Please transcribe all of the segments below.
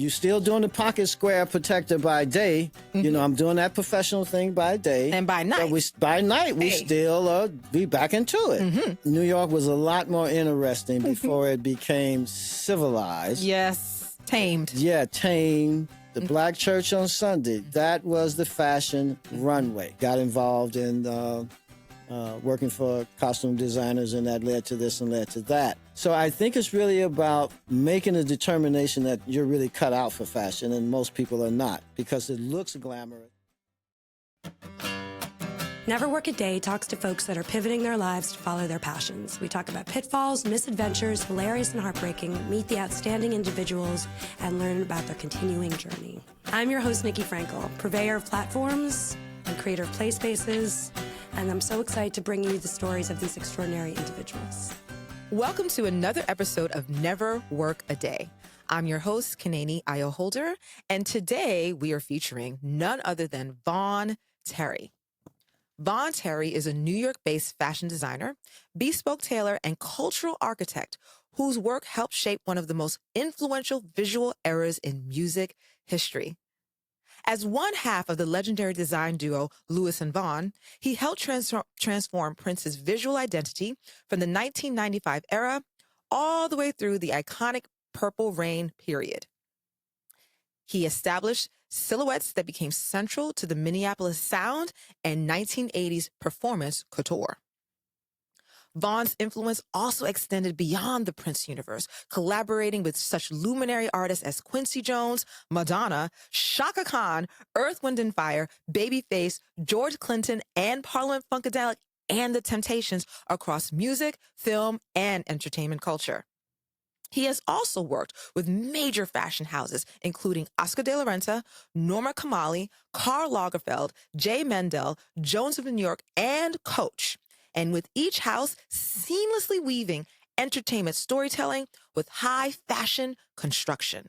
You still doing the pocket square protector by day. You know, I'm doing that professional thing by day. And by night. But we still be back into it. New York was a lot more interesting before it became civilized. Yes, tamed. Yeah, tamed. The Black Church on Sunday, that was the fashion runway. Got involved in working for costume designers, and that led to this and led to that. So I think it's really about making a determination that you're really cut out for fashion, and most people are not, because it looks glamorous. Never Work a Day talks to folks that are pivoting their lives to follow their passions. We talk about pitfalls, misadventures, hilarious and heartbreaking, meet the outstanding individuals, and learn about their continuing journey. I'm your host, Nikki Frankel, purveyor of platforms and creator of play spaces, and I'm so excited to bring you the stories of these extraordinary individuals. Welcome to another episode of Never Work a Day. I'm your host, Kanani Ayo-Holder, and today we are featuring none other than Vaughn Terry. Vaughn Terry is a New York-based fashion designer, bespoke tailor, and cultural architect whose work helped shape one of the most influential visual eras in music history. As one half of the legendary design duo Louis and Vaughn, he helped transform Prince's visual identity from the 1995 era all the way through the iconic Purple Rain period. He established silhouettes that became central to the Minneapolis sound and 1980s performance couture. Vaughn's influence also extended beyond the Prince universe, collaborating with such luminary artists as Quincy Jones, Madonna, Chaka Khan, Earth, Wind and Fire, Babyface, George Clinton, and Parliament Funkadelic, and The Temptations across music, film, and entertainment culture. He has also worked with major fashion houses, including Oscar de la Renta, Norma Kamali, Karl Lagerfeld, J. Mendel, Jones of New York, and Coach. And with each house seamlessly weaving entertainment storytelling with high fashion construction.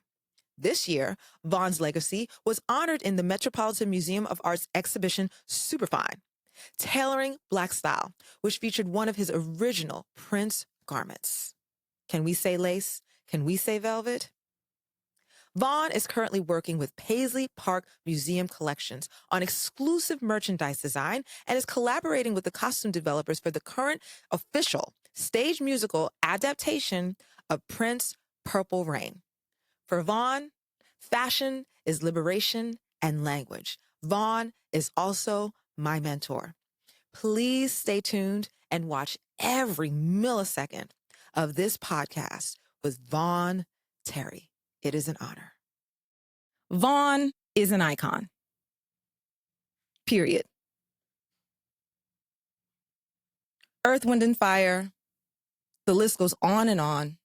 This year, Vaughn's legacy was honored in the Metropolitan Museum of Art's exhibition Superfine, Tailoring Black Style, which featured one of his original Prince garments. Can we say lace? Can we say velvet? Vaughn is currently working with Paisley Park Museum Collections on exclusive merchandise design and is collaborating with the costume developers for the current official stage musical adaptation of Prince's Purple Rain. For Vaughn, fashion is liberation and language. Vaughn is also my mentor. Please stay tuned and watch every millisecond of this podcast with Vaughn Terry. It is an honor. Vaughn is an icon. Period. Earth, Wind and Fire. The list goes on and on.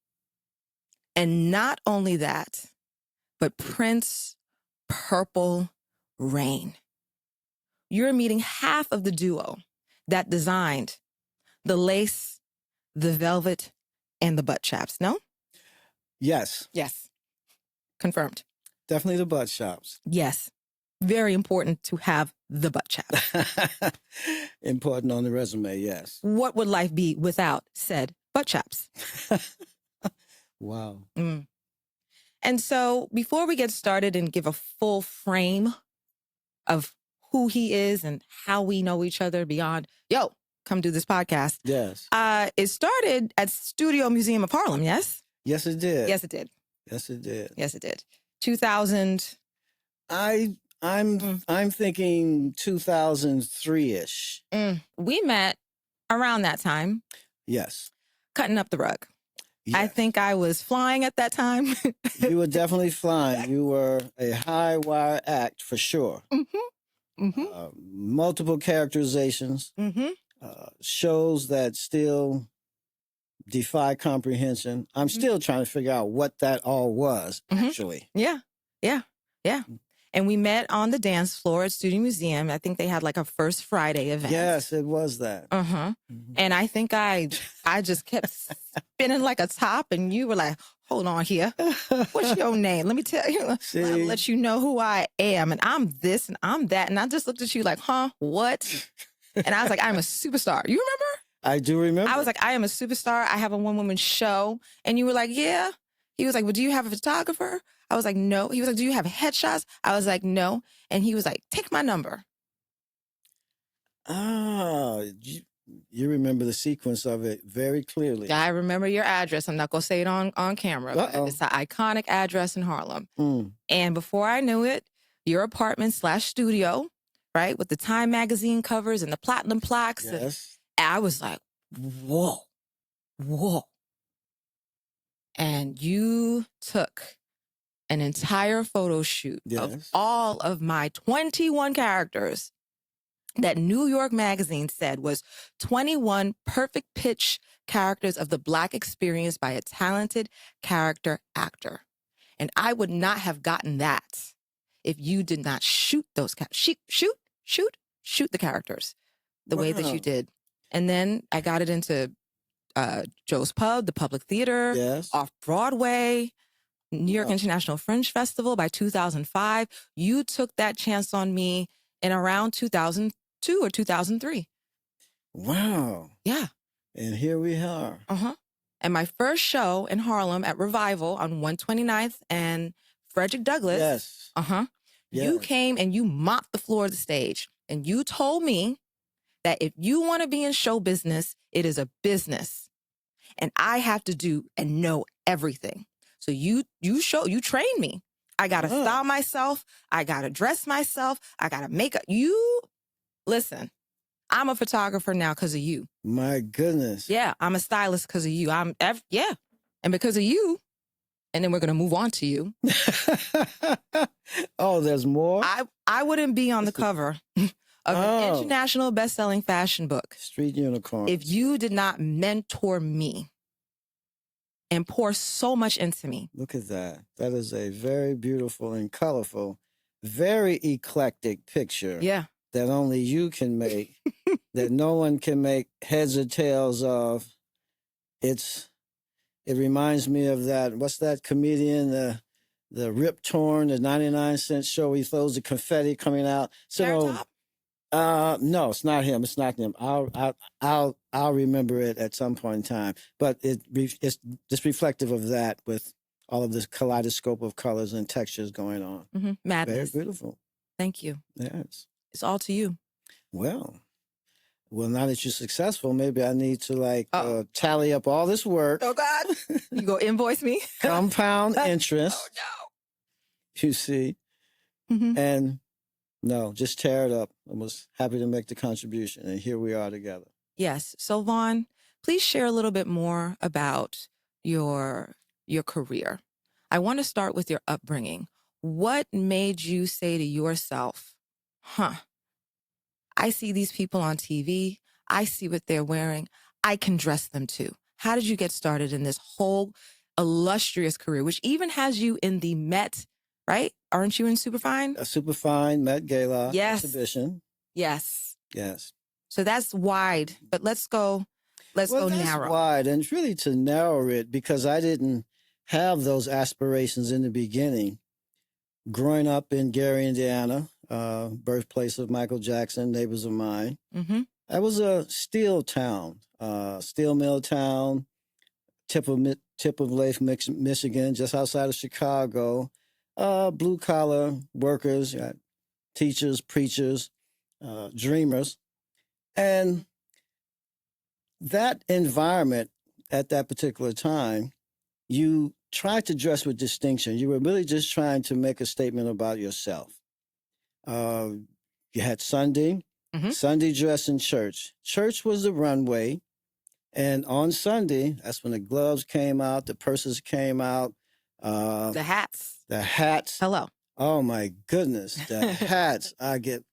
And not only that, but Prince Purple Rain. You're meeting half of the duo that designed the lace, the velvet, and the butt chaps, no? Yes. Yes. Confirmed. Definitely the butt shops. Yes. Very important to have the butt chaps. Important on the resume, yes. What would life be without said butt chaps? Wow. And so before we get started and give a full frame of who he is and how we know each other beyond, come do this podcast. Yes. It started at Studio Museum of Harlem, yes? Yes, it did. Yes, it did. Yes, it did. Yes, it did. 2000. I'm thinking 2003-ish. We met around that time. Yes. Cutting up the rug. Yes. I think I was flying at that time. You were definitely flying. You were a high wire act for sure. Multiple characterizations. Shows that still defy comprehension. I'm still trying to figure out what that all was, actually. Yeah. And we met on the dance floor at Studio Museum. I think they had like a First Friday event. Yes, it was that. And I think I just kept spinning like a top, and you were like, hold on here. What's your name? Let me tell you. I'll let you know who I am. And I'm this and I'm that. And I just looked at you like, huh? What? And I was like, I'm a superstar. You remember? I do remember. I was like, I am a superstar. I have a one-woman show. And you were like, yeah, He was like, well, do you have a photographer? I was like, no. He was like, do you have headshots? I was like, no. And he was like, take my number. Oh, you remember the sequence of it very clearly. I remember your address. I'm not going to say it on camera. But it's an iconic address in Harlem. And before I knew it, your apartment/studio, right, with the Time magazine covers and the platinum plaques. Yes. And I was like, whoa. And you took an entire photo shoot of all of my 21 characters that New York Magazine said was 21 perfect pitch characters of the Black experience by a talented character actor. And I would not have gotten that if you did not shoot those shoot the characters the way that you did. And then I got it into Joe's Pub, the Public Theater, off Broadway, New York International Fringe Festival by 2005. You took that chance on me in around 2002 or 2003. Wow. Yeah. And here we are. And my first show in Harlem at Revival on 129th and Frederick Douglass. You came and you mopped the floor of the stage. And you told me that if you want to be in show business, it is a business. And I have to do and know everything. So you train me. I got to style myself. I got to dress myself. I got to make up. Listen, I'm a photographer now because of you. My goodness. Yeah, I'm a stylist because of you. And because of you, and then we're going to move on to you. Oh, there's more? I wouldn't be on the cover of an international best-selling fashion book. Street Unicorn. If you did not mentor me and pour so much into me. Look at that. That is a very beautiful and colorful, very eclectic picture. Yeah. That only you can make, that no one can make heads or tails of. It reminds me of that, what's that comedian, the Rip Torn, the 99-cent show, he throws the confetti coming out. So, no, it's not him. It's not him. I'll remember it at some point in time. But it's just reflective of that with all of this kaleidoscope of colors and textures going on. Madness. Very beautiful. Thank you. Yes. It's all to you. Well, now that you're successful, maybe I need to tally up all this work. Oh, God. You go invoice me? Compound interest. Oh, no. You see? And no, just tear it up. I was happy to make the contribution. And here we are together. Yes. So, Vaughn, please share a little bit more about your career. I want to start with your upbringing. What made you say to yourself, I see these people on TV. I see what they're wearing. I can dress them too. How did you get started in this whole illustrious career, which even has you in the Met, right? Aren't you in Superfine? A Superfine Met Gala exhibition. Yes. Yes. So that's wide, but let's go narrow. That's wide, and it's really to narrow it because I didn't have those aspirations in the beginning. Growing up in Gary, Indiana, birthplace of Michael Jackson, neighbors of mine. That was a steel town, steel mill town, tip of Lake, Michigan, just outside of Chicago. Blue collar workers, teachers, preachers, dreamers, and that environment at that particular time, you tried to dress with distinction. You were really just trying to make a statement about yourself. You had Sunday dress in church. Church was the runway. And on Sunday, that's when the gloves came out, the purses came out. The hats. The hats. Hello. Oh, my goodness. The hats. Let's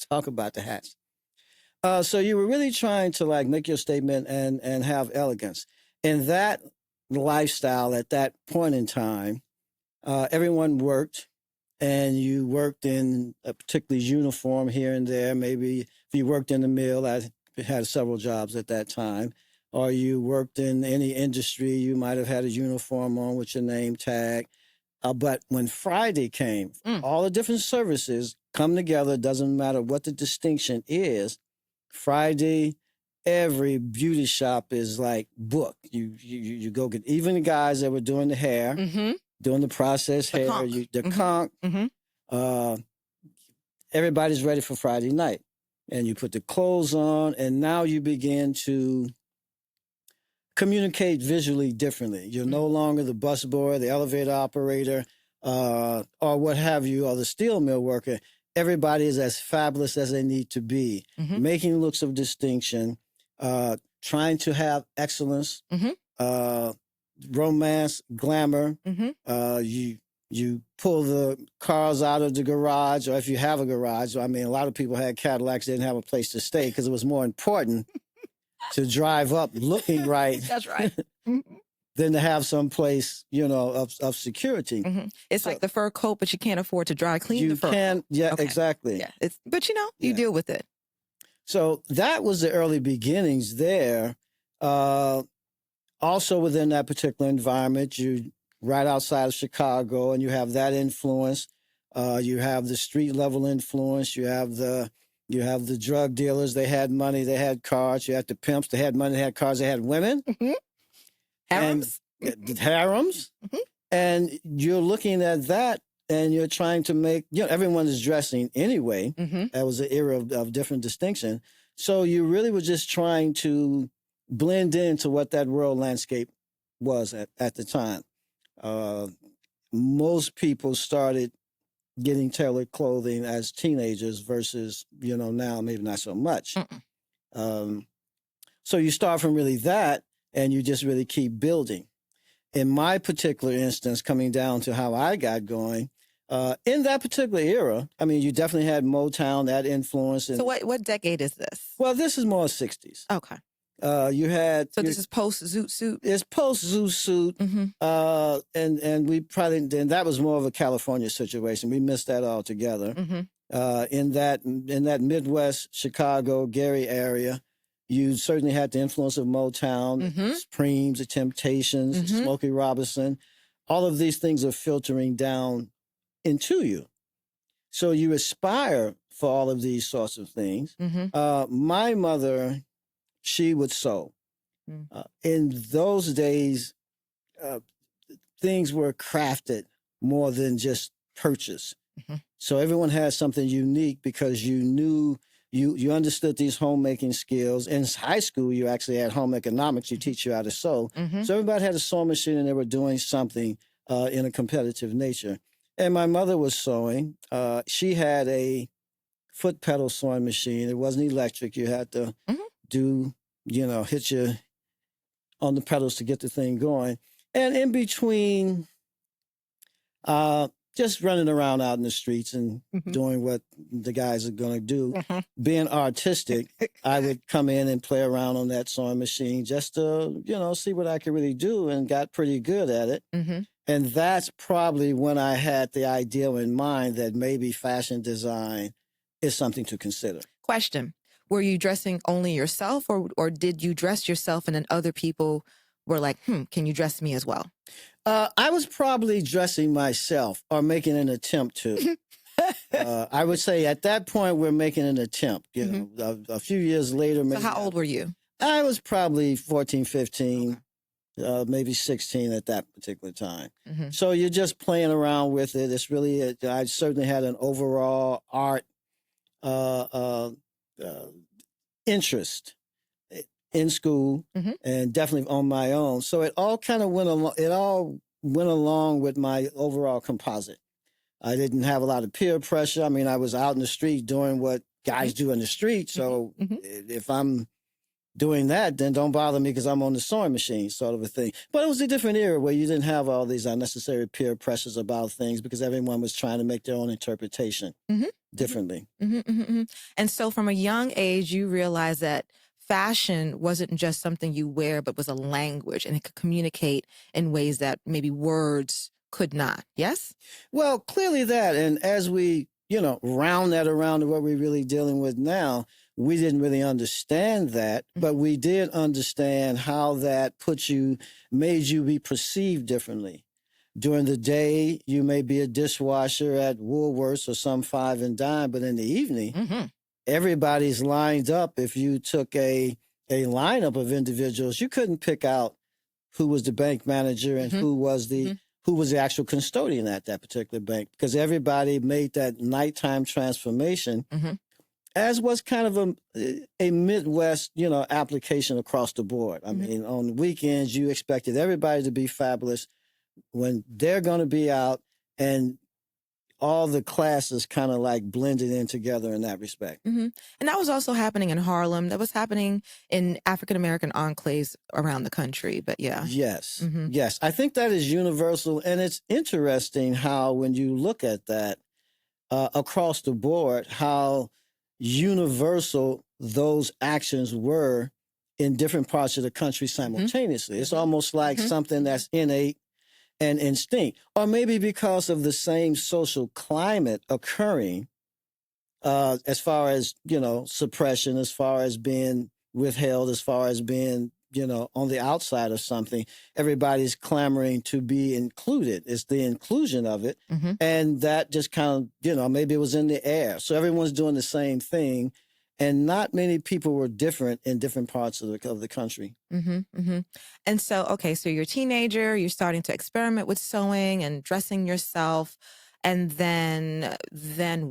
talk about the hats. So you were really trying to make your statement and have elegance. In that lifestyle at that point in time, everyone worked, and you worked in a particular uniform here and there. Maybe if you worked in the mill, I had several jobs at that time, or you worked in any industry, you might have had a uniform on with your name tag. But when Friday came, all the different services come together. Doesn't matter what the distinction is. Friday every beauty shop is like booked. You go get, even the guys that were doing the hair, doing the processed hair, the conch, everybody's ready for Friday night. And you put the clothes on, and now you begin to communicate visually differently. You're no longer the busboy, the elevator operator, or what have you, or the steel mill worker. Everybody is as fabulous as they need to be, making looks of distinction, trying to have excellence, romance, glamour. You pull the cars out of the garage, or if you have a garage. I mean, a lot of people had Cadillacs, didn't have a place to stay because it was more important to drive up looking right. That's right. Than to have some place, of security. It's like the fur coat, but you can't afford to dry clean the fur coat. Yeah, Okay. exactly. Yeah, but you deal with it. So that was the early beginnings there. Also within that particular environment, you right outside of Chicago, and you have that influence. You have the street level influence. You have the drug dealers. They had money. They had cars. You had the pimps. They had money. They had cars. They had women. Harems. Harems. And you're looking at that, and you're trying to make, everyone is dressing anyway. That was an era of different distinction. So you really were just trying to blend into what that world landscape was at the time. Most people started getting tailored clothing as teenagers versus, now maybe not so much. So you start from really that, and you just really keep building. In my particular instance, coming down to how I got going, in that particular era, I mean, you definitely had Motown, that influence. So what decade is this? Well, this is more 60s. Okay. You had... So this is post-Zoot Suit? It's post-Zoot Suit. And we probably... And that was more of a California situation. We missed that altogether. In that Midwest, Chicago, Gary area, you certainly had the influence of Motown, Supremes, the Temptations, Smokey Robinson. All of these things are filtering down into you. So you aspire for all of these sorts of things. My mother, she would sew. In those days, things were crafted more than just purchase. So everyone had something unique because you knew... You understood these homemaking skills. In high school, you actually had home economics. You teach you how to sew. So everybody had a sewing machine, and they were doing something in a competitive nature. And my mother was sewing. She had a foot pedal sewing machine. It wasn't electric. You had to hit your on the pedals to get the thing going. And in between, just running around out in the streets and doing what the guys are going to do, being artistic, I would come in and play around on that sewing machine just to, see what I could really do, and got pretty good at it. And that's probably when I had the idea in mind that maybe fashion design is something to consider. Question. Were you dressing only yourself, or did you dress yourself and then other people were like, can you dress me as well? I was probably dressing myself or making an attempt to. I would say at that point, we're making an attempt. A few years later. So how old were you? I was probably 14, 15, maybe 16 at that particular time. So you're just playing around with it. It's really, I certainly had an overall art interest in school, and definitely on my own. So it all kind of went along with my overall composite. I didn't have a lot of peer pressure. I mean, I was out in the street doing what guys do in the street. So if I'm doing that, then don't bother me because I'm on the sewing machine, sort of a thing. But it was a different era where you didn't have all these unnecessary peer pressures about things because everyone was trying to make their own interpretation differently. And so from a young age, you realized that fashion wasn't just something you wear, but was a language, and it could communicate in ways that maybe words could not. Yes? Well, clearly that. And as we, round that around to what we're really dealing with now, we didn't really understand that, but we did understand how that made you be perceived differently. During the day, you may be a dishwasher at Woolworths or some five and dime, but in the evening, everybody's lined up. If you took a a lineup of individuals. You couldn't pick out who was the bank manager and who was the actual custodian at that particular bank, because everybody made that nighttime transformation, as was kind of a Midwest, application across the board. I mean, on the weekends, you expected everybody to be fabulous when they're going to be out, and all the classes kind of like blended in together in that respect. And that was also happening in Harlem. That was happening in African-American enclaves around the country. But yeah. Yes. Yes. I think that is universal. And it's interesting how, when you look at that across the board, how universal those actions were in different parts of the country simultaneously. It's almost like something that's innate and instinct, or maybe because of the same social climate occurring, as far as, suppression, as far as being withheld, as far as being, on the outside of something. Everybody's clamoring to be included. It's the inclusion of it. And that just kind of, maybe it was in the air. So everyone's doing the same thing. And not many people were different in different parts of the country. And so, okay, so you're a teenager, you're starting to experiment with sewing and dressing yourself. And then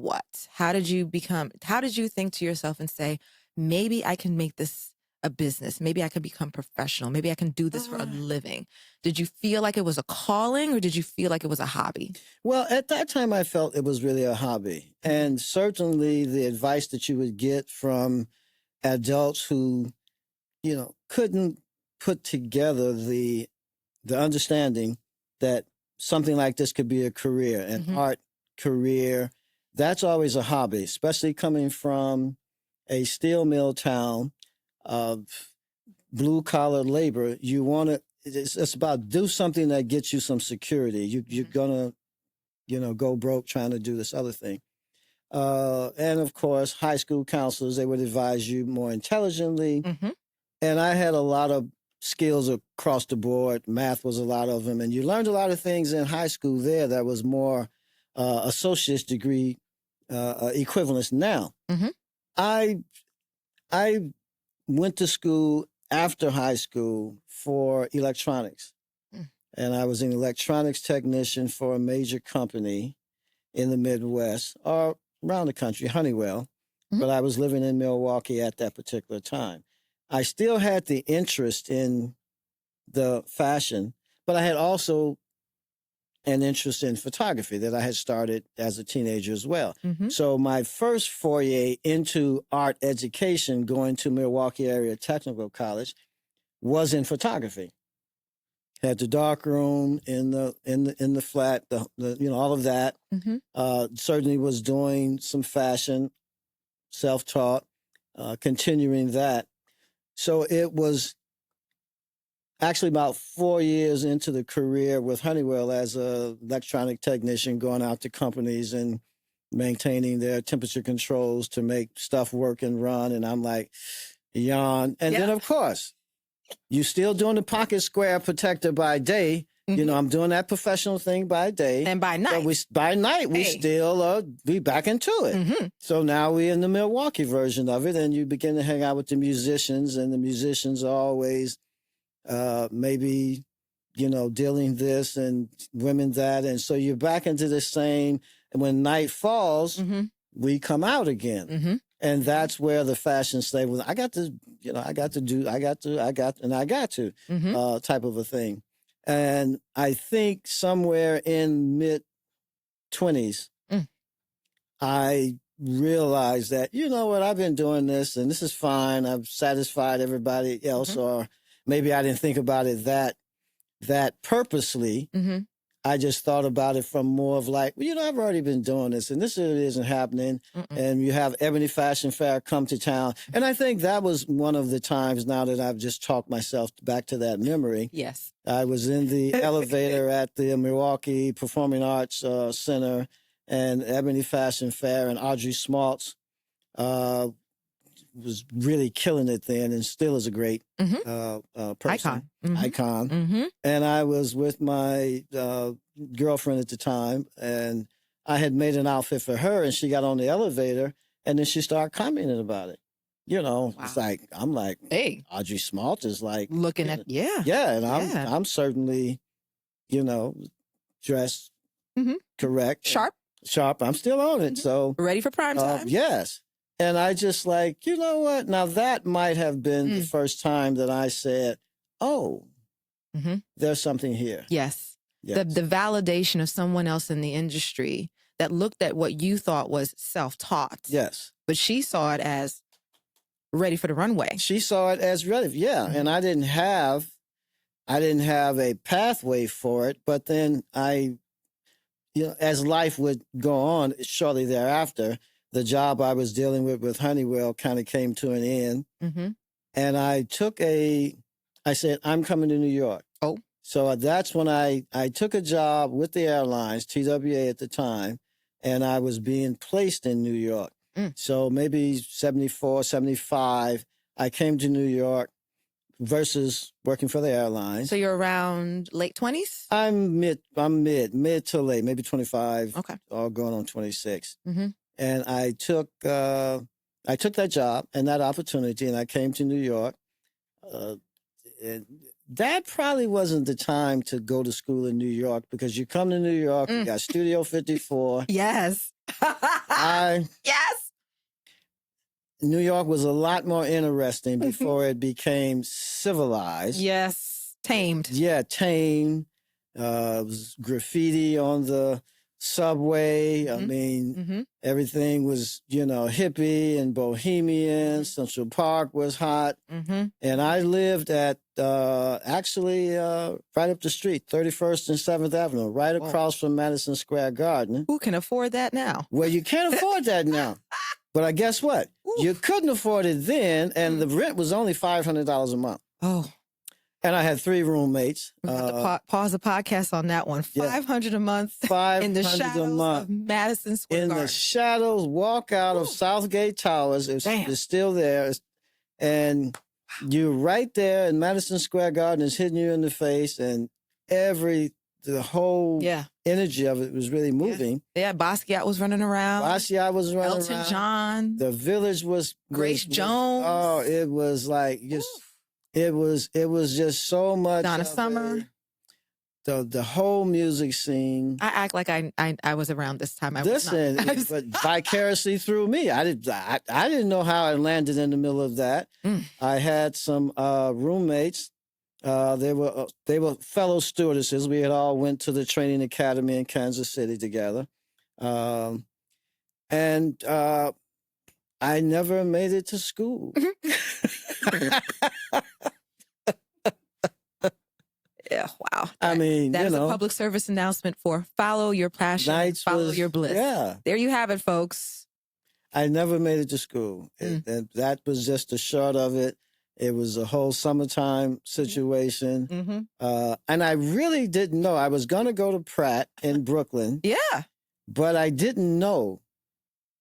what? How did you think to yourself and say, maybe I can make this a business. Maybe I could become professional. Maybe I can do this for a living. Did you feel like it was a calling, or did you feel like it was a hobby? Well, at that time, I felt it was really a hobby. And certainly the advice that you would get from adults who, couldn't put together the understanding that something like this could be a career, an art career. That's always a hobby, especially coming from a steel mill town of blue-collar labor. You want to, it's about do something that gets you some security. You're going to, go broke trying to do this other thing. And of course, high school counselors, they would advise you more intelligently. And I had a lot of skills across the board. Math was a lot of them. And you learned a lot of things in high school there that was more associate's degree equivalence now. I went to school after high school for electronics. And I was an electronics technician for a major company in the Midwest, or around the country, Honeywell. But I was living in Milwaukee at that particular time. I still had the interest in the fashion, but I had also an interest in photography that I had started as a teenager as well. So my first foray into art education, going to Milwaukee Area Technical College, was in photography. Had the dark room in the flat, the all of that. Certainly was doing some fashion, self-taught, continuing that. So it was actually about 4 years into the career with Honeywell as a electronic technician, going out to companies and maintaining their temperature controls to make stuff work and run. And I'm like, yawn. And then, of course, you still doing the pocket square protector by day. I'm doing that professional thing by day. And by night. But we still be back into it. So now we're in the Milwaukee version of it, and you begin to hang out with the musicians, and the musicians are always maybe, dealing this and women that. And so you're back into the same, and when night falls, we come out again. And that's where the fashion slave was. I got to type of a thing. And I think somewhere in mid-20s, I realized that, I've been doing this and this is fine. I've satisfied everybody else, or maybe I didn't think about it that purposely. I just thought about it from more of like, I've already been doing this, and this isn't happening. And you have Ebony Fashion Fair come to town. And I think that was one of the times, now that I've just talked myself back to that memory. Yes. I was in the elevator at the Milwaukee Performing Arts Center, and Ebony Fashion Fair, and Audrey Smaltz was really killing it then, and still is a great person. Icon. And I was with my girlfriend at the time, and I had made an outfit for her, and she got on the elevator, and then she started commenting about it. It's like, I'm like, Hey, Audrey Smalt is like looking at, yeah. yeah, and Yeah. I'm certainly, dressed Mhm. correct, Sharp. sharp. I'm still on it, so Ready for prime time. yes. And I just like, you know what? Now that might have been the first time that I said, "Oh, there's something here." Yes. Yes. The validation of someone else in the industry that looked at what you thought was self-taught. Yes. But she saw it as ready for the runway. She saw it as ready. Yeah. And I didn't have a pathway for it, but then as life would go on shortly thereafter, the job I was dealing with Honeywell kind of came to an end. Mm-hmm. And I said, I'm coming to New York. Oh. So that's when I took a job with the airlines, TWA at the time, and I was being placed in New York. So maybe 74, 75, I came to New York versus working for the airlines. So you're around late 20s? I'm mid to late, maybe 25. Okay. All going on 26. Mm-hmm. And I took that job and that opportunity, and I came to New York. And that probably wasn't the time to go to school in New York, because you come to New York, you got Studio 54. Yes. Yes. New York was a lot more interesting before it became civilized. Yes. Tamed. Yeah, tame. Was graffiti on the subway. I mean, everything was, hippie and bohemian. Central Park was hot. And I lived at actually right up the street, 31st and 7th Avenue, right across from Madison Square Garden. Who can afford that now? Well, you can't afford that now. But I guess what? You couldn't afford it then, and the rent was only $500 a month. Oh. And I had 3 roommates. We have to pause the podcast on that one. $500 a month in the shadows of Madison Square Garden. In the shadows, walk out of Southgate Towers. It's still there. And you're right there, and Madison Square Garden is hitting you in the face, and the whole energy of it was really moving. Yeah, Basquiat was running around. Basquiat was running around. Elton John. The Village was... Grace Jones. Oh, it was like just... It was just so much. Donna Summer. The whole music scene. I act like I was around this time. Listen, but vicariously through me. I didn't know how I landed in the middle of that. I had some roommates. They were fellow stewardesses. We had all went to the training academy in Kansas City together. And I never made it to school. Yeah, wow. I mean, that is a public service announcement for follow your passion, follow your bliss. Yeah. There you have it, folks. I never made it to school. And that was just the short of it. It was a whole summertime situation. And I really didn't know. I was going to go to Pratt in Brooklyn. Yeah. But I didn't know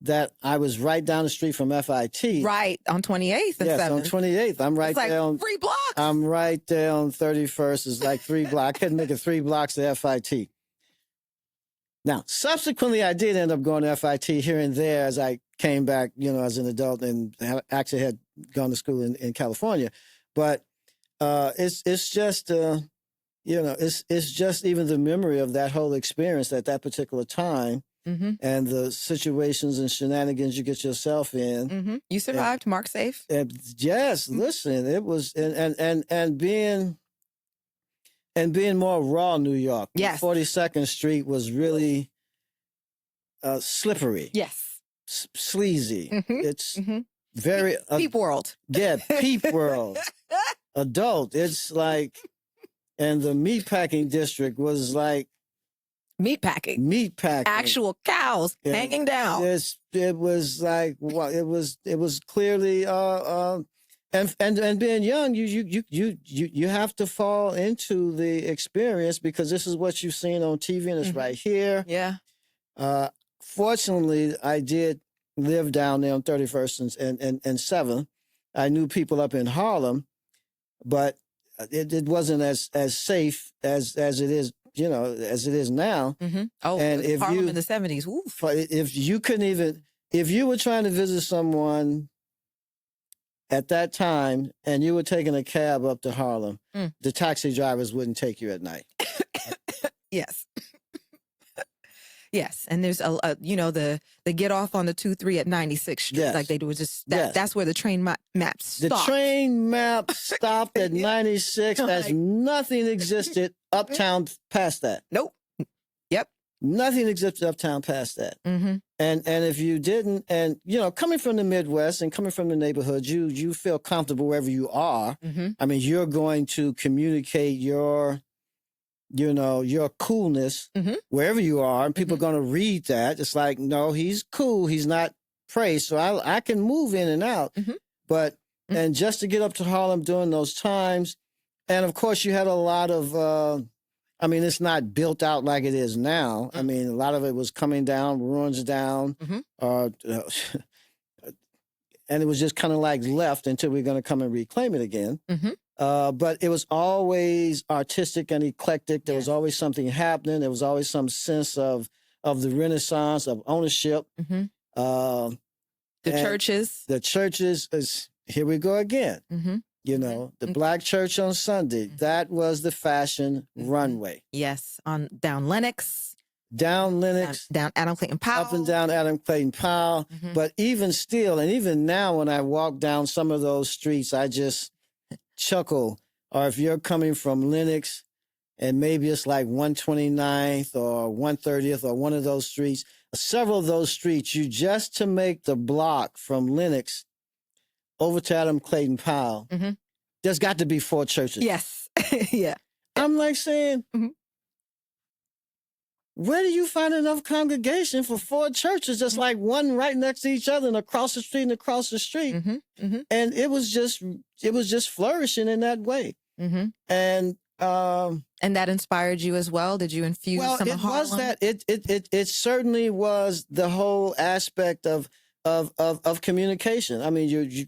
that I was right down the street from FIT. Right, on 28th and 7th. Yes, on 28th. I'm right there on 3 blocks. I'm right there on 31st. It's like 3 blocks. I couldn't make it 3 blocks to FIT. Now, subsequently, I did end up going to FIT here and there as I came back, as an adult, and actually had gone to school in California. But it's just, it's just even the memory of that whole experience at that particular time. And the situations and shenanigans you get yourself in. You survived, mark safe. Yes, listen, it was and being more raw New York. Yes. 42nd Street was really slippery. Yes. Sleazy. It's very peep world. Yeah, peep world. Adult. It's like, and the meatpacking district was like Meatpacking. Actual cows hanging down. It was like, well, it was clearly and being young, you have to fall into the experience because this is what you've seen on TV and it's right here. Yeah. Fortunately, I did live down there on 31st and 7th. I knew people up in Harlem, but it wasn't as safe as it is. As it is now. Oh, and if Harlem in the 70s. Oof. If you couldn't even, if you were trying to visit someone at that time, and you were taking a cab up to Harlem, the taxi drivers wouldn't take you at night. Yes. Yes, and there's the get off on the 2-3 at 96th Street, Yes. like they do. Just Yes. that's where the train map stopped. The train map stopped at 96 as nothing existed uptown past that. Nope. Yep. Nothing existed uptown past that. Mm-hmm. And if you didn't, and coming from the Midwest and coming from the neighborhood, you feel comfortable wherever you are. Mm-hmm. I mean, you're going to communicate your coolness wherever you are, and people are going to read that. It's like, no, he's cool. He's not praised. So I can move in and out. But, and just to get up to Harlem during those times, and of course you had a lot of, it's not built out like it is now. I mean, a lot of it was coming down, ruins down, and it was just kind of like left until we're going to come and reclaim it again. But it was always artistic and eclectic. There was always something happening. There was always some sense of the Renaissance, of ownership. The churches. The churches is, here we go again. The Black church on Sunday, that was the fashion runway. Yes, on down Lenox. Down Lenox. Down Adam Clayton Powell. Up and down Adam Clayton Powell. But even still, and even now when I walk down some of those streets, I just chuckle. Or if you're coming from Lenox and maybe it's like 129th or 130th or one of those streets, several of those streets, you just to make the block from Lenox over to Adam Clayton Powell, there's got to be 4 churches. Yes. Yeah. I'm like saying, where do you find enough congregation for 4 churches, just like one right next to each other and across the street and across the street? And it was just flourishing in that way. And that inspired you as well? Did you infuse some of Harlem? Well, it was that. It certainly was the whole aspect of communication. I mean, you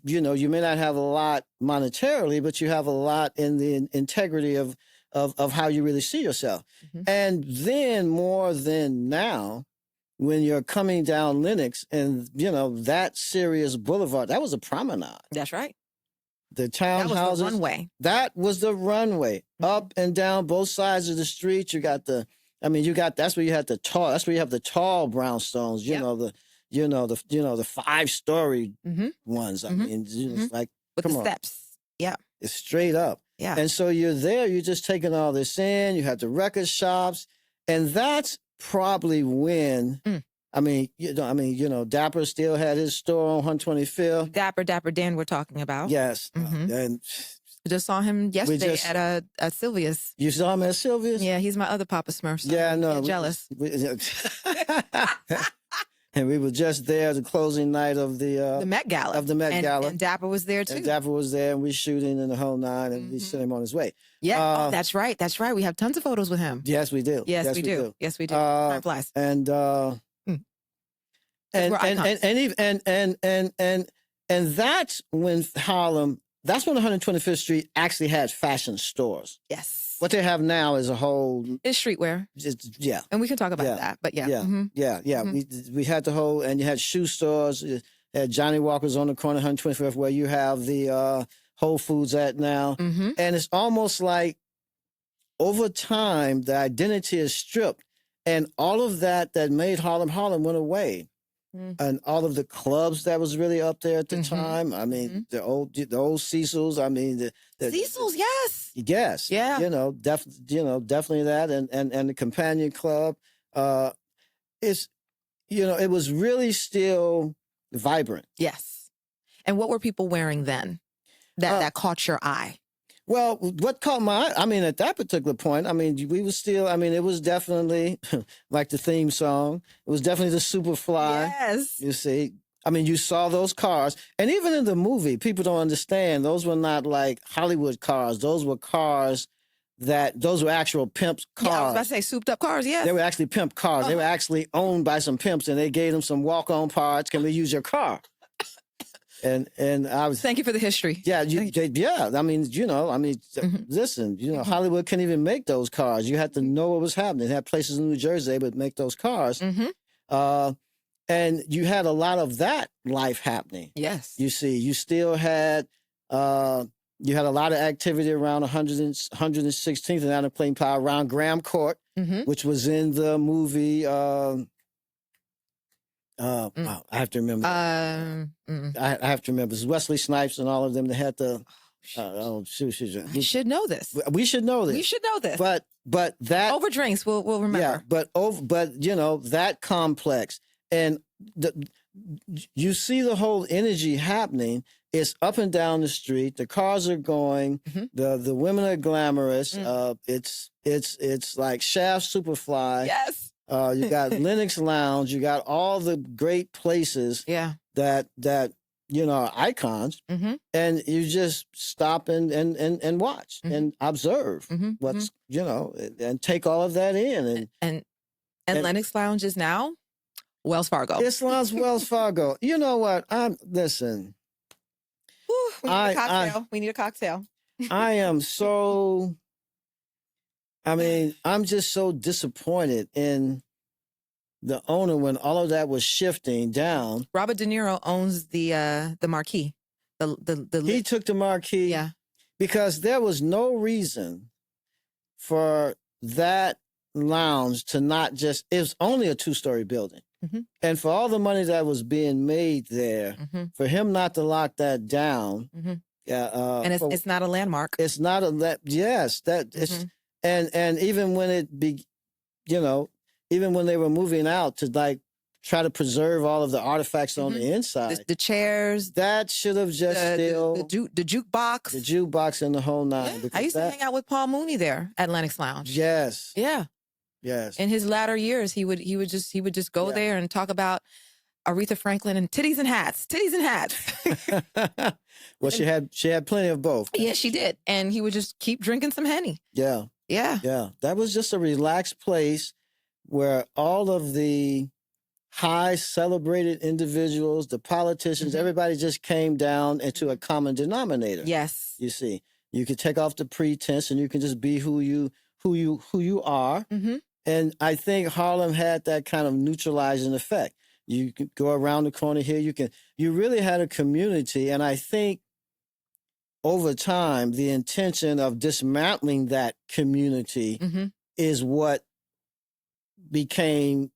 may not have a lot monetarily, but you have a lot in the integrity of how you really see yourself. And then more than now, when you're coming down Lenox and, that Sirius Boulevard, that was a promenade. That's right. The townhouses. That was the runway. That was the runway. Up and down both sides of the street. You got that's where you had that's where you have the tall brownstones, the 5-story ones. I mean, it's like, with the steps. Yeah. It's straight up. Yeah. And so you're there, you're just taking all this in. You have the record shops. And that's probably when, Dapper still had his store on 125th. Dapper Dan we're talking about. Yes. And I just saw him yesterday at Sylvia's. You saw him at Sylvia's? Yeah, he's my other Papa Smurf. So yeah, I know. Jealous. And we were just there the closing night of the Met Gala. Of the Met Gala. And Dapper was there too. And Dapper was there, and we shooting in the whole nine, and we sent him on his way. Yeah, that's right. That's right. We have tons of photos with him. Yes, we do. Yes, we do. Yes, we do. Time flies. And that's when Harlem. That's when 125th Street actually had fashion stores. Yes. What they have now is a whole... It's streetwear. Yeah. And we can talk about that, but yeah. Yeah. We had the whole... And you had shoe stores. You had Johnny Walker's on the corner, 125th, where you have the Whole Foods at now. And it's almost like over time, the identity is stripped. And all of that made Harlem went away. And all of the clubs that was really up there at the time. I mean, the old Cecil's. I mean, the Cecil's, yes. Yes. Yeah. Definitely that. And the Companion Club. It was really still vibrant. Yes. And what were people wearing then that caught your eye? Well, what caught my eye, at that particular point, we were still, it was definitely like the theme song. It was definitely the Superfly. Yes. You see, you saw those cars. And even in the movie, people don't understand, those were not like Hollywood cars. Those were cars those were actual pimp cars. Yeah, I was about to say souped up cars, yes. They were actually pimp cars. They were actually owned by some pimps, and they gave them some walk-on parts. Can we use your car? And I was... Thank you for the history. Yeah, listen, Hollywood couldn't even make those cars. You had to know what was happening. They had places in New Jersey that would make those cars. And you had a lot of that life happening. Yes. You see, you still had, you had a lot of activity around 116th and Adams Plain Power around Graham Court, which was in the movie. Wow, I have to remember. I have to remember. It's Wesley Snipes and all of them. They had the. We should know this. We should know this. We should know this. But that over drinks, we'll remember. Yeah, but you know that complex, and you see the whole energy happening. It's up and down the street. The cars are going. The women are glamorous. It's like Shaft, Superfly. Yes. You got Lenox Lounge. You got all the great places. Yeah. That you know are icons, and you just stop and watch and observe what's you know and take all of that in and Lenox Lounge is now Wells Fargo. It's Wells Fargo. You know what? Listen. Whew, we need a cocktail. We need a cocktail. I am so. I mean, I'm just so disappointed in the owner when all of that was shifting down. Robert De Niro owns the marquee. He took the marquee. Yeah. Because there was no reason for that lounge to not just. It was only a 2-story building, and for all the money that was being made there, for him not to lock that down. And it's not a landmark. It's not it's. And even when even when they were moving out to like try to preserve all of the artifacts on the inside, the chairs, that should have just the jukebox, and the whole nine. Yeah. I used to hang out with Paul Mooney there at Lenox Lounge. Yes. Yeah. Yes. In his latter years, he would just go there and talk about Aretha Franklin and titties and hats. Well, she had plenty of both. Yeah, she did, and he would just keep drinking some Henny. Yeah. That was just a relaxed place where all of the high celebrated individuals, the politicians, everybody just came down into a common denominator. Yes. You see, you could take off the pretense and you can just be who you are. And I think Harlem had that kind of neutralizing effect. You could go around the corner here. You really had a community. And I think over time, the intention of dismantling that community is what became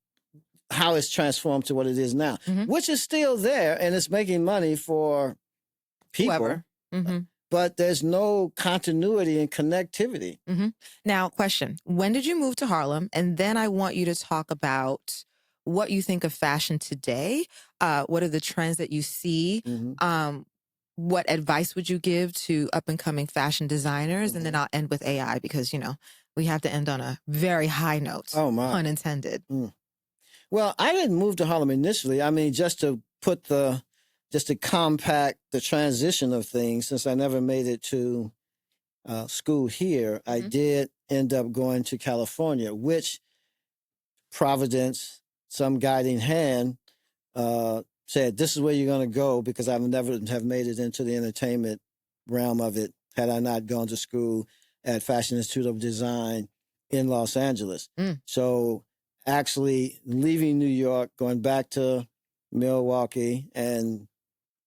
how it's transformed to what it is now, which is still there and it's making money for people. But there's no continuity and connectivity. Now, question. When did you move to Harlem? And then I want you to talk about what you think of fashion today. What are the trends that you see? What advice would you give to up-and-coming fashion designers? And then I'll end with AI because, you know, we have to end on a very high note. Oh, my. Pun intended. Well, I didn't move to Harlem initially. I mean, just to compact the transition of things, since I never made it to school here, I did end up going to California, which Providence, some guiding hand, said, this is where you're going to go, because I would never have made it into the entertainment realm of it had I not gone to school at Fashion Institute of Design in Los Angeles. So actually leaving New York, going back to Milwaukee and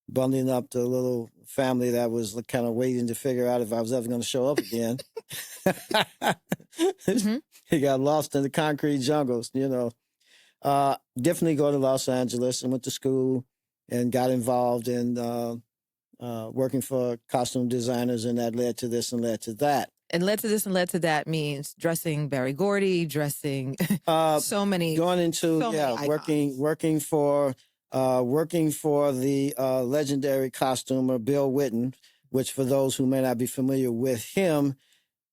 bundling up the little family that was kind of waiting to figure out if I was ever going to show up again. He got lost in the concrete jungles, you know. Definitely go to Los Angeles and went to school and got involved in working for costume designers, and that led to this and led to that. And led to this and led to that means dressing Berry Gordy, dressing so many. Going into working for the legendary costumer Bill Whitten, which for those who may not be familiar with him,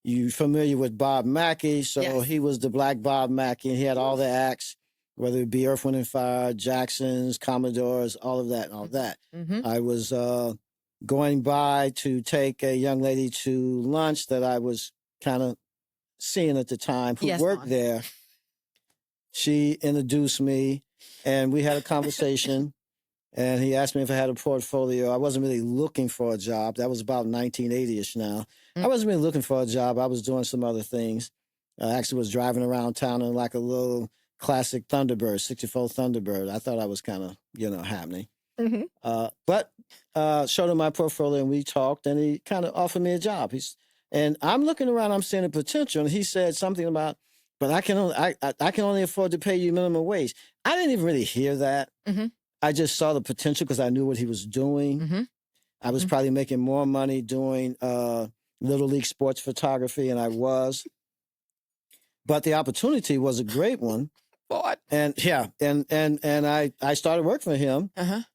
you're familiar with Bob Mackie. So he was the Black Bob Mackie, and he had all the acts, whether it be Earth, Wind and Fire, Jacksons, Commodores, all of that and all that. I was going by to take a young lady to lunch that I was kind of seeing at the time who worked there. She introduced me, and we had a conversation, and he asked me if I had a portfolio. I wasn't really looking for a job. That was about 1980-ish now. I wasn't really looking for a job. I was doing some other things. I actually was driving around town in like a little classic Thunderbird, 64 Thunderbird. I thought I was kind of, happening. But showed him my portfolio and we talked and he kind of offered me a job. And I'm looking around, I'm seeing the potential. And he said something about, but I can only afford to pay you minimum wage. I didn't even really hear that. I just saw the potential because I knew what he was doing. I was probably making more money doing Little League sports photography, and I was. But the opportunity was a great one. And I started working for him.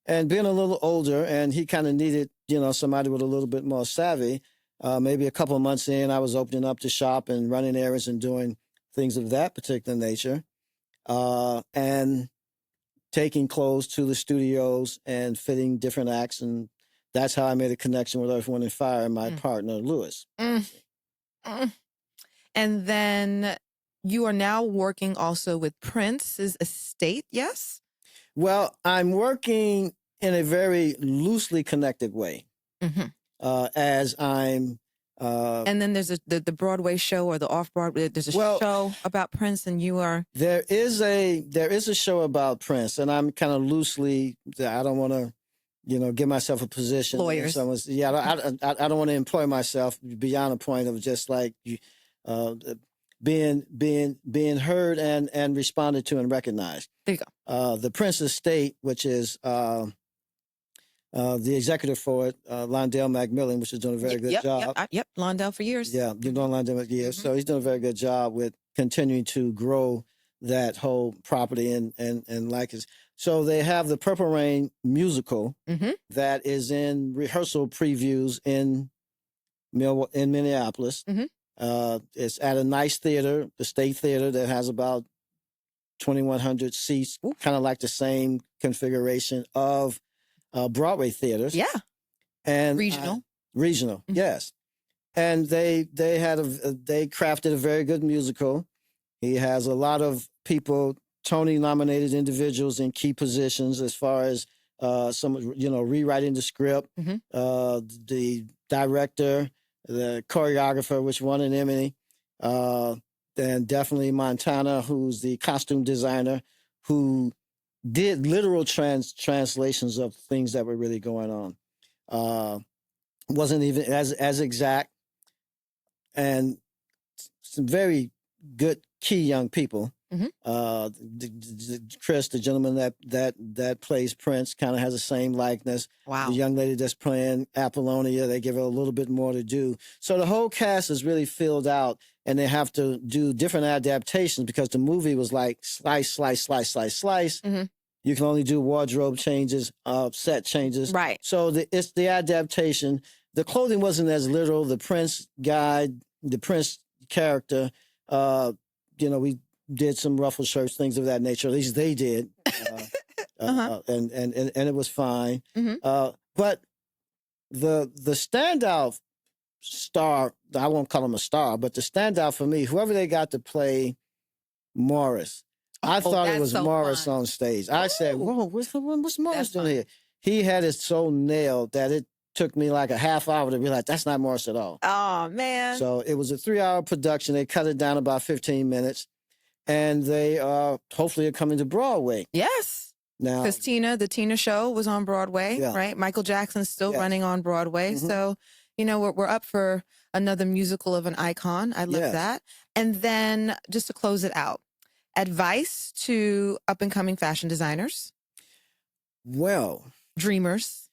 And being a little older, and he kind of needed, somebody with a little bit more savvy. Maybe a couple of months in, I was opening up the shop and running errands and doing things of that particular nature. And taking clothes to the studios and fitting different acts. And that's how I made a connection with Earth, Wind and Fire and my partner, Lewis. And then you are now working also with Prince's estate, yes? Well, I'm working in a very loosely connected way. As I'm... and then there's the Broadway show or the off-Broadway. There's a show about Prince and you are... There is a show about Prince, and I'm kind of loosely... I don't want to, give myself a position. Lawyers. I don't want to employ myself beyond a point of just like being heard and responded to and recognized. There you go. The Prince estate, which is... the executive for it, Londell Macmillan, which is doing a very good job. Yep, Londell for years. Yeah, you've known Londell for years. So he's doing a very good job with continuing to grow that whole property and like it. So they have the Purple Rain musical that is in rehearsal previews in Minneapolis. It's at a nice theater, the State Theater, that has about 2,100 seats, kind of like the same configuration of Broadway theaters. Yeah. And regional, yes. And they crafted a very good musical. He has a lot of people, Tony nominated individuals in key positions as far as some rewriting the script, the director, the choreographer, which won an Emmy, then definitely Montana, who's the costume designer, who did literal translations of things that were really going on. Wasn't even as exact, and some very good key young people. Chris, the gentleman that plays Prince, kind of has the same likeness. Wow. The young lady that's playing Apollonia, they give her a little bit more to do. So the whole cast is really filled out, and they have to do different adaptations because the movie was like slice. You can only do wardrobe changes, set changes. Right. So it's the adaptation. The clothing wasn't as literal. The Prince guy, the Prince character, we did some ruffle shirts, things of that nature. At least they did. And it was fine. But the standout star, I won't call him a star, but the standout for me, whoever they got to play Morris, I thought it was so Morris on stage. I said, whoa, what's Morris doing here? He had it so nailed that it took me like a half hour to realize that's not Morris at all. Oh, man. So it was a 3-hour production. They cut it down about 15 minutes. And they hopefully are coming to Broadway. Yes. Now, because the Tina show was on Broadway, right? Michael Jackson's still running on Broadway. So, we're up for another musical of an icon. I love that. And then just to close it out, advice to up-and-coming fashion designers? Well. Dreamers.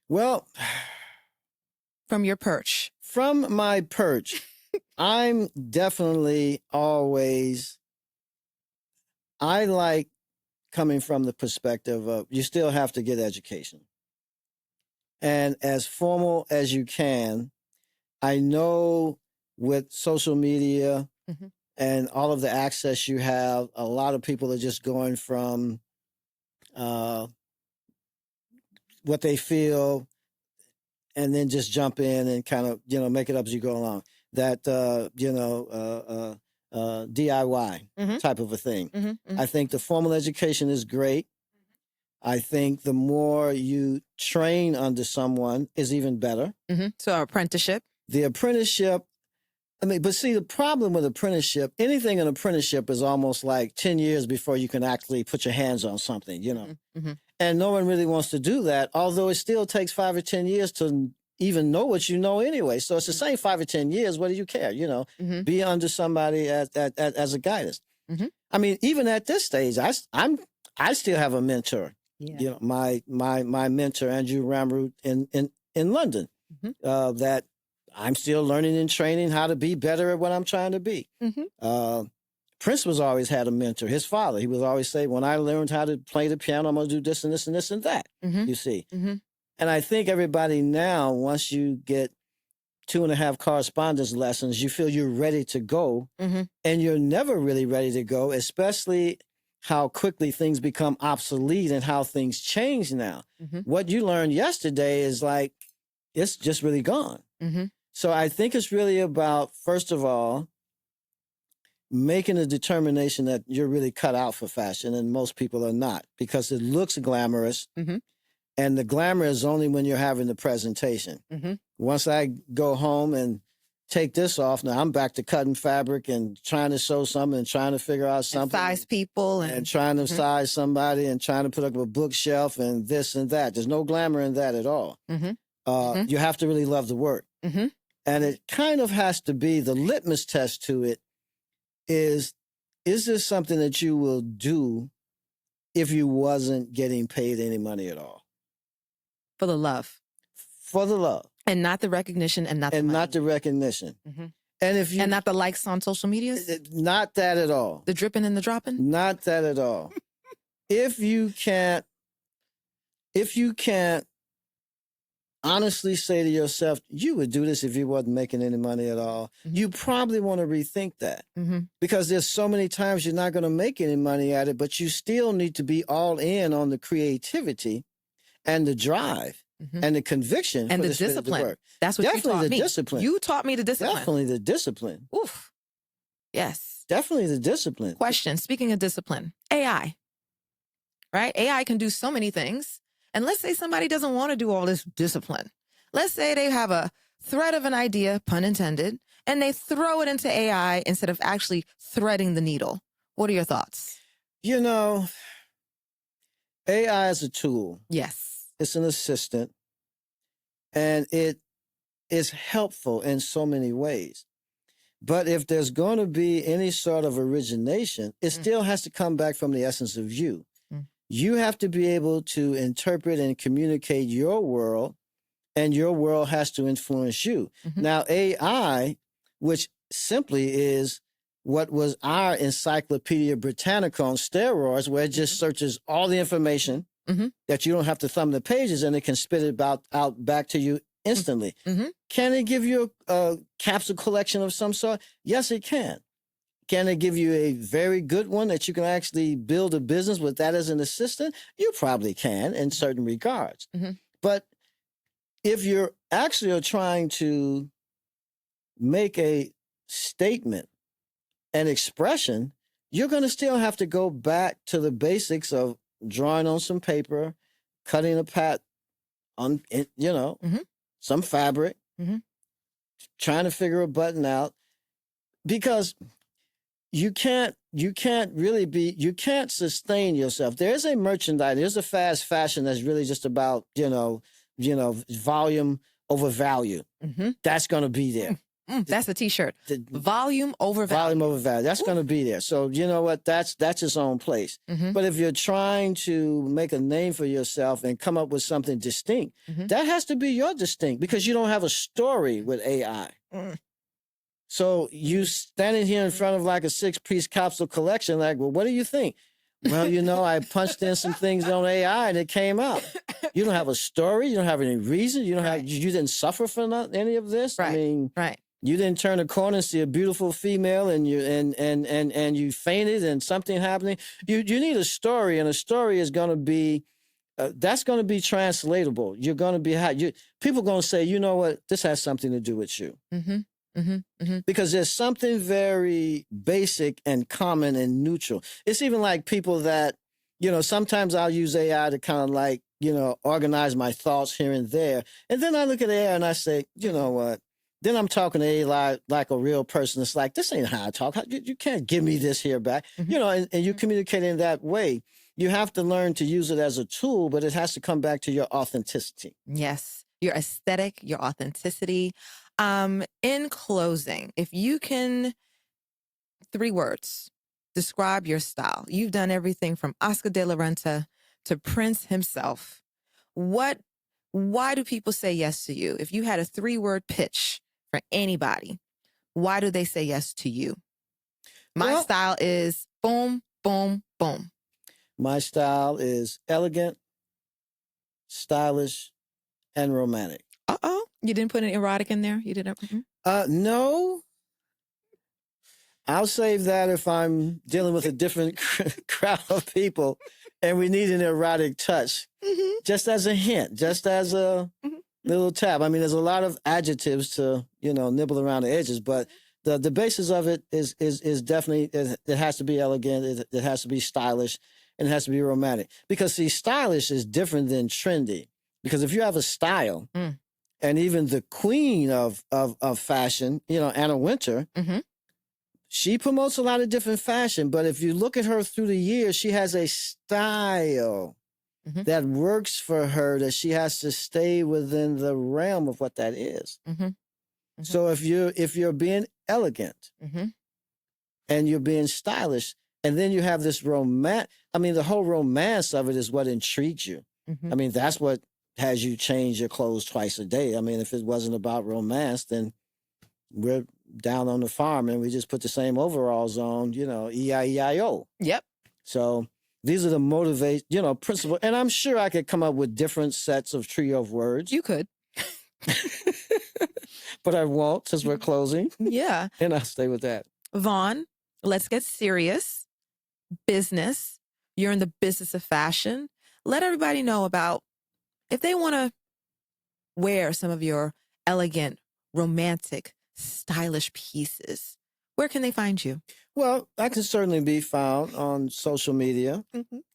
Well. From your perch. From my perch, I'm definitely always, I like coming from the perspective of you still have to get education. And as formal as you can, I know with social media and all of the access you have, a lot of people are just going from what they feel and then just jump in and kind of, make it up as you go along. That, DIY type of a thing. I think the formal education is great. I think the more you train under someone is even better. So apprenticeship? The apprenticeship, I mean, but see, the problem with apprenticeship, anything in apprenticeship is almost like 10 years before you can actually put your hands on something, you know. Mm-hmm. And no one really wants to do that, although it still takes 5 or 10 years to even know what you know anyway. So it's the same 5 or 10 years. What do you care? You know, be under somebody as a guidance. Mm-hmm. I mean, even at this stage, I still have a mentor. Yeah. You know, my mentor, Andrew Ramroot in London, that I'm still learning and training how to be better at what I'm trying to be. Prince was always had a mentor. His father, he would always say, when I learned how to play the piano, I'm going to do this and this and this and that, you see. And I think everybody now, once you get 2.5 correspondence lessons, you feel you're ready to go. And you're never really ready to go, especially how quickly things become obsolete and how things change now. What you learned yesterday is like, it's just really gone. So I think it's really about, first of all, making a determination that you're really cut out for fashion, and most people are not, because it looks glamorous. And the glamour is only when you're having the presentation. Once I go home and take this off, now I'm back to cutting fabric and trying to sew something and trying to figure out something. And size people. And trying to size somebody and trying to put up a bookshelf and this and that. There's no glamour in that at all. You have to really love the work. And it kind of has to be, the litmus test to it is this something that you will do if you wasn't getting paid any money at all? For the love. For the love. And not the recognition and not the money. Not the recognition. And if you and not the likes on social medias? Not that at all. The dripping and the dropping? Not that at all. If you can't honestly say to yourself, you would do this if you wasn't making any money at all, you probably want to rethink that. Because there's so many times you're not going to make any money at it, but you still need to be all in on the creativity and the drive and the conviction and for the discipline. Work. That's what Definitely you taught the me. Discipline. You taught me the discipline. Definitely the discipline. Oof. Yes. Definitely the discipline. Question. Speaking of discipline, AI, right? AI can do so many things. And let's say somebody doesn't want to do all this discipline. Let's say they have a thread of an idea, pun intended, and they throw it into AI instead of actually threading the needle. What are your thoughts? You know, AI is a tool. Yes. It's an assistant. And it is helpful in so many ways. But if there's going to be any sort of origination, it still has to come back from the essence of you. You have to be able to interpret and communicate your world, and your world has to influence you. Now, AI, which simply is what was our Encyclopedia Britannica on steroids, where it just searches all the information that you don't have to thumb the pages, and it can spit it out back to you instantly. Can it give you a capsule collection of some sort? Yes, it can. Can it give you a very good one that you can actually build a business with that as an assistant? You probably can in certain regards. But if you're actually trying to make a statement, an expression, you're going to still have to go back to the basics of drawing on some paper, cutting a pat on, some fabric, trying to figure a button out, because you can't sustain yourself. There's a merchandise, there's a fast fashion that's really just about, volume over value. That's going to be there. That's a t-shirt. Volume over value. Volume over value. That's going to be there. So you know what? That's its own place. But if you're trying to make a name for yourself and come up with something distinct, that has to be your distinct, because you don't have a story with AI. So you standing here in front of like a 6-piece capsule collection, like, well, what do you think? Well, I punched in some things on AI and it came out. You don't have a story. You don't have any reason. You didn't suffer from any of this. Right. I mean, you didn't turn a corner and see a beautiful female and you fainted and something happening. You need a story, and a story is going to be, that's going to be translatable. You're going to be, people are going to say, you know what, this has something to do with you. Because there's something very basic and common and neutral. It's even like people that, sometimes I'll use AI to kind of like, organize my thoughts here and there. And then I look at AI and I say, you know what? then I'm talking to a like a real person. It's like, this ain't how I talk. You can't give me this here back. You know, and you communicate in that way. You have to learn to use it as a tool, but it has to come back to your authenticity. Yes, your aesthetic, your authenticity. In closing, if you can, 3 words, describe your style. You've done everything from Oscar de la Renta to Prince himself. Why do people say yes to you? If you had a 3-word pitch for anybody, why do they say yes to you? My style is boom, boom, boom. My style is elegant, stylish, and romantic. Uh-oh. You didn't put an erotic in there? You didn't? No. I'll save that if I'm dealing with a different crowd of people and we need an erotic touch. Just as a hint, just as a little tap. I mean, there's a lot of adjectives to, nibble around the edges, but the basis of it is definitely, it has to be elegant, it has to be stylish, and it has to be romantic. Because, see, stylish is different than trendy. Because if you have a style, and even the queen of fashion, Anna Wintour, she promotes a lot of different fashion, but if you look at her through the years, she has a style that works for her, that she has to stay within the realm of what that is. So if you're being elegant and you're being stylish, and then you have this romance, I mean, the whole romance of it is what intrigues you. I mean, that's what has you change your clothes twice a day. I mean, if it wasn't about romance, then we're down on the farm and we just put the same overalls on, E-I-E-I-O. Yep. So these are the motivate, principle. And I'm sure I could come up with different sets of trio of words. You could. But I won't, since we're closing. Yeah. And I'll stay with that. Vaughn, let's get serious. Business. You're in the business of fashion. Let everybody know about, if they want to wear some of your elegant, romantic, stylish pieces, where can they find you? Well, I can certainly be found on social media.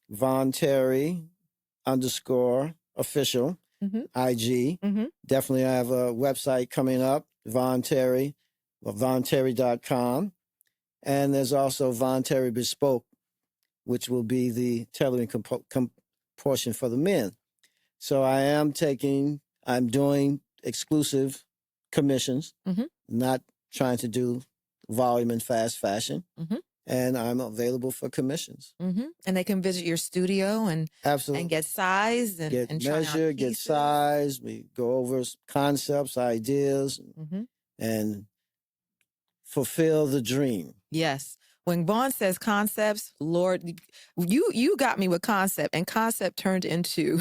Vaughn Terry _official, IG. Definitely I have a website coming up, Vaughn Terry, VaughnTerry.com. And there's also Vaughn Terry Bespoke, which will be the tailoring portion for the men. So I'm doing exclusive commissions, not trying to do volume and fast fashion. And I'm available for commissions. And they can visit your studio and absolutely and get size and get measure, get size. We go over concepts, ideas, and fulfill the dream. Yes. When Vaughn says concepts, Lord, you got me with concept, and concept turned into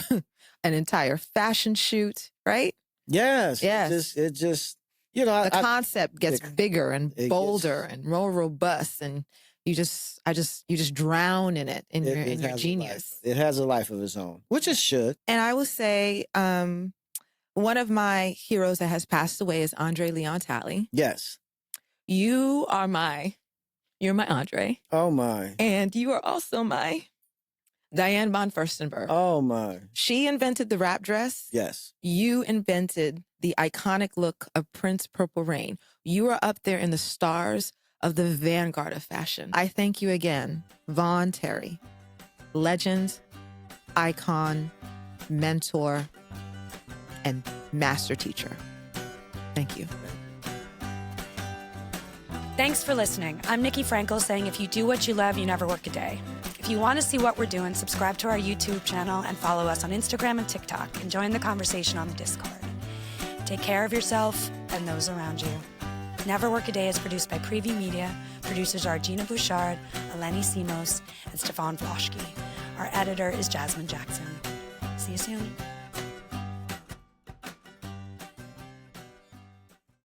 an entire fashion shoot, right? Yes. Yes. It just the concept gets bigger and bolder and more robust, and you just drown in it in your genius. It has a life of its own, which it should. And I will say, one of my heroes that has passed away is Andre Leon Talley. Yes. You're my Andre. Oh my. And you are also my Diane von Furstenberg. Oh my. She invented the wrap dress. Yes. You invented the iconic look of Prince Purple Rain. You are up there in the stars of the vanguard of fashion. I thank you again, Vaughn Terry. Legend, icon, mentor, and master teacher. Thank you. Thanks for listening. I'm Nikki Frankel saying if you do what you love, you never work a day. If you want to see what we're doing, subscribe to our YouTube channel and follow us on Instagram and TikTok and join the conversation on the Discord. Take care of yourself and those around you. Never Work a Day is produced by Preview Media. Producers are Gina Bouchard, Eleni Simos, and Stefan Vloshky. Our editor is Jasmine Jackson. See you soon.